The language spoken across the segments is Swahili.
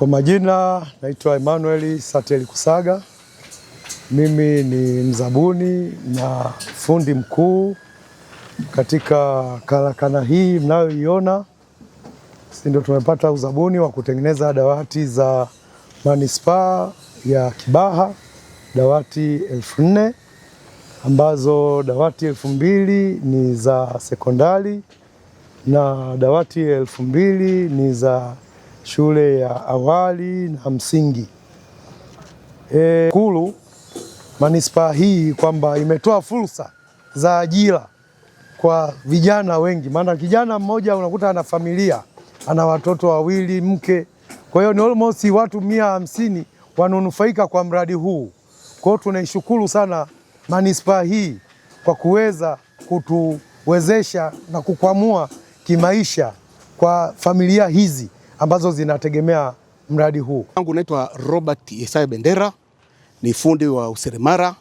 Kwa majina naitwa Emmanuel Sateli Kusaga. Mimi ni mzabuni na fundi mkuu katika karakana hii mnayoiona. Sisi ndio tumepata uzabuni wa kutengeneza dawati za manispaa ya Kibaha, dawati 4000 ambazo dawati 2000 ni za sekondari na dawati 2000 ni za shule ya awali na msingi. Shukuru manispaa hii kwamba imetoa fursa za ajira kwa vijana wengi, maana kijana mmoja unakuta ana familia, ana watoto wawili, mke. Kwa hiyo ni almost watu 150 wananufaika kwa mradi huu. Kwa hiyo tunaishukuru sana manispaa hii kwa kuweza kutuwezesha na kukwamua kimaisha kwa familia hizi ambazo zinategemea mradi huu. Wangu naitwa Robert Isaya Bendera, ni fundi wa useremala.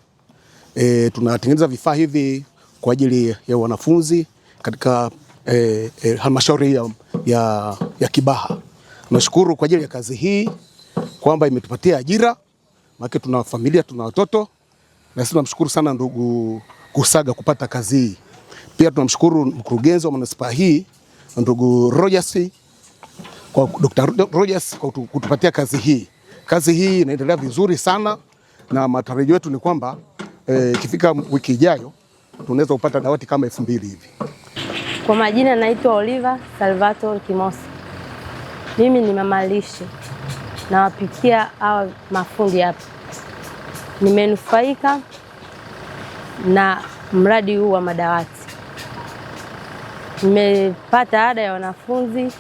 Tunatengeneza vifaa hivi kwa ajili ya wanafunzi katika halmashauri ya Kibaha. Tunashukuru kwa ajili ya kazi hii kwamba imetupatia ajira, maana tuna familia, tuna watoto, na sisi tunamshukuru sana ndugu Kusaga kupata kazi hii. Pia tunamshukuru mkurugenzi wa manispaa hii ndugu Rogers, kwa Dr. Rogers kwa kutupatia kazi hii. Kazi hii inaendelea vizuri sana na matarajio yetu ni kwamba ikifika wiki ijayo tunaweza kupata dawati kama 2000 hivi. Kwa majina naitwa Oliver Salvatore Kimosi. Mimi ni mama lishe, nawapikia hawa mafundi hapa. Nimenufaika na mradi huu wa madawati. Nimepata ada ya wanafunzi,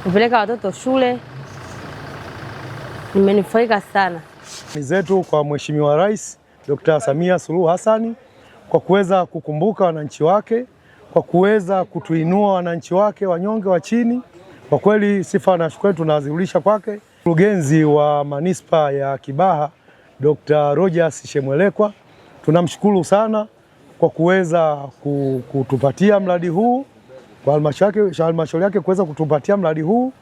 kupeleka watoto shule. Nimenufaika sana. Ni zetu kwa Mheshimiwa Rais Dr. Samia Suluhu Hassan kwa kuweza kukumbuka wananchi wake, kwa kuweza kutuinua wananchi wake wanyonge wa chini. Kwa kweli sifa na shukrani tunazirudisha kwake. Mkurugenzi wa manispaa ya Kibaha Dr. Rogers Shemwelekwa, tunamshukuru sana kwa kuweza kutupatia mradi huu, kwa halmashauri yake kuweza kutupatia mradi huu.